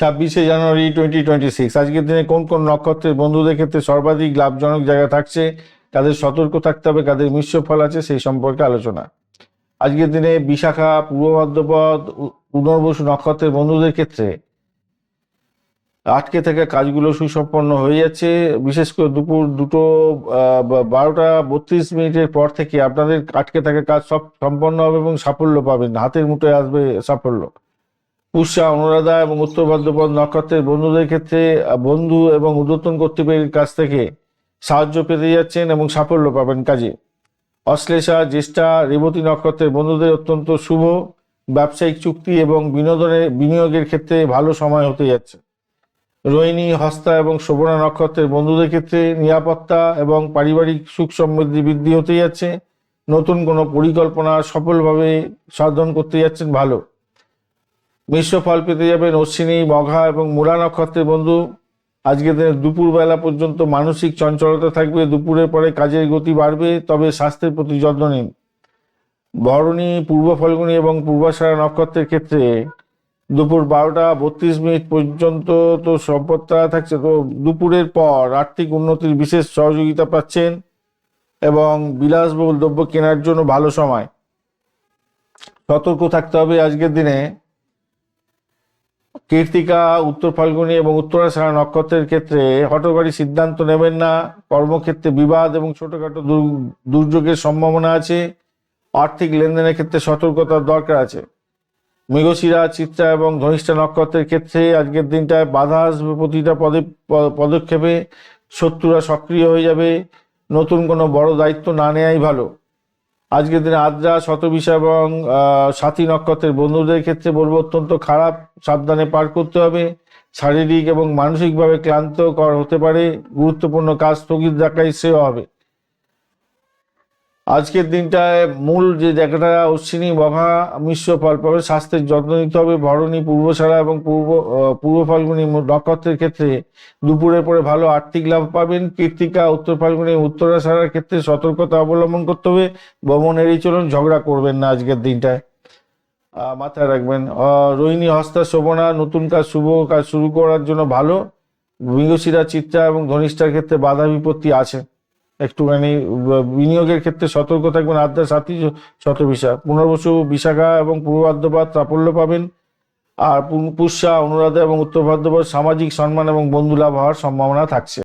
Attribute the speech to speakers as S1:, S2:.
S1: 26 জানুয়ারি 2026। আজকের দিনে কোন কোন নক্ষত্রের বন্ধুদের ক্ষেত্রে সর্বাধিক লাভজনক জায়গা থাকছে, কাদের সতর্ক থাকতে হবে, কাদের মিশ্র ফল আছে, সেই সম্পর্কে আলোচনা। আজকের দিনে বিশাখা, পূর্ব ভাদ্রপদ, পুনর্বসু নক্ষত্রের বন্ধুদের ক্ষেত্রে আটকে থাকা কাজগুলো সুসম্পন্ন হয়ে যাচ্ছে। বিশেষ করে দুপুর 12:32 পর থেকে আপনাদের আটকে থাকা কাজ সব সম্পন্ন হবে এবং সাফল্য পাবেন, হাতের মুঠোয় আসবে সাফল্য। পুষ্যা, অনুরাধা এবং উত্তর ভাদ্রপদ নক্ষত্রের বন্ধুদের ক্ষেত্রে বন্ধু এবং ঊর্ধ্বতন কর্তৃপক্ষের কাছ থেকে সাহায্য পেতে যাচ্ছেন এবং সাফল্য পাবেন কাজে। অশ্লেষা, জ্যেষ্ঠা, রেবতী নক্ষত্রের বন্ধুদের অত্যন্ত শুভ, ব্যবসায়িক চুক্তি এবং বিনিয়োগের ক্ষেত্রে ভালো সময় হতে যাচ্ছে। রোহিণী, হস্তা এবং শোভনা নক্ষত্রের বন্ধুদের ক্ষেত্রে নিরাপত্তা এবং পারিবারিক সুখ সমৃদ্ধি বৃদ্ধি হতে যাচ্ছে। নতুন কোনো পরিকল্পনা সফলভাবে সাধন করতে যাচ্ছেন, ভালো। মিশ্র ফল পেতে যাবেন অশ্বিনী, মঘা এবং মূলা নক্ষত্রের বন্ধু। আজকের দিনে দুপুরবেলা পর্যন্ত মানসিক চঞ্চলতা থাকবে, দুপুরের পরে কাজের গতি বাড়বে, তবে স্বাস্থ্যের প্রতি যত্ন নিন। ভরণী, পূর্ব ফাল্গুনী এবং পূর্বাষাঢ়া নক্ষত্রের ক্ষেত্রে দুপুর 12:32 পর্যন্ত তো সম্পদটা থাকছে, তো দুপুরের পর আর্থিক উন্নতির বিশেষ সহযোগিতা পাচ্ছেন এবং বিলাসবহুল দ্রব্য কেনার জন্য ভালো সময়। সতর্ক থাকতে হবে আজকের দিনে কৃত্তিকা, উত্তর ফাল্গুনী এবং উত্তরাষাঢ়া নক্ষত্রের ক্ষেত্রে হঠকারী সিদ্ধান্ত নেবেন না। কর্মক্ষেত্রে বিবাদ এবং ছোটখাটো দুর্যোগের সম্ভাবনা আছে। আর্থিক লেনদেনের ক্ষেত্রে সতর্কতার দরকার আছে। মৃগশিরা, চিত্রা এবং ধনিষ্ঠা নক্ষত্রের ক্ষেত্রে আজকের দিনটায় বাধা আসবে প্রতিটা পদক্ষেপে, শত্রুরা সক্রিয় হয়ে যাবে। নতুন কোনো বড় দায়িত্ব না নেওয়াই ভালো। আজকের দিনে আদ্রা, শতবিশা এবং সাথী নক্ষত্রের বন্ধুদের ক্ষেত্রে বলবো অত্যন্ত খারাপ, সাবধানে পার করতে হবে। শারীরিক এবং মানসিকভাবে ক্লান্তকর হতে পারে, গুরুত্বপূর্ণ কাজ স্থগিত রাখাই শ্রেয় হবে। আজকের দিনটায় মূল যে জায়গাটা অশ্বিনী, মঘা মিশ্র ফল পাবে, স্বাস্থ্যের যত্ন নিতে হবে। ভরণী, পূর্বসারা এবং পূর্ব ফাল্গুনী নক্ষত্রের ক্ষেত্রে দুপুরের পরে ভালো আর্থিক লাভ পাবেন। কৃত্তিকা, উত্তর ফাল্গুনী, উত্তরাষাঢ়ার ক্ষেত্রে সতর্কতা অবলম্বন করতে হবে, ভ্রমণ এড়িয়ে চলুন, ঝগড়া করবেন না আজকের দিনটায়, মাথায় রাখবেন। রোহিণী, হস্তা, শোভনা নতুন কাজ, শুভ কাজ শুরু করার জন্য ভালো। মৃগশিরা, চিত্রা এবং ধনিষ্ঠার ক্ষেত্রে বাধা বিপত্তি আছে, একটুখানি বিনিয়োগের ক্ষেত্রে সতর্ক থাকবেন। আদ্রা, সাথী, শতবিশা, পুনর্বসু, বিশাখা এবং পূর্ব ভাদ্রপদ সাফল্য পাবেন। আর পুষ্যা, অনুরাধা এবং উত্তর ভাদ্রপদ সামাজিক সম্মান এবং বন্ধু লাভ হওয়ার সম্ভাবনা থাকছে।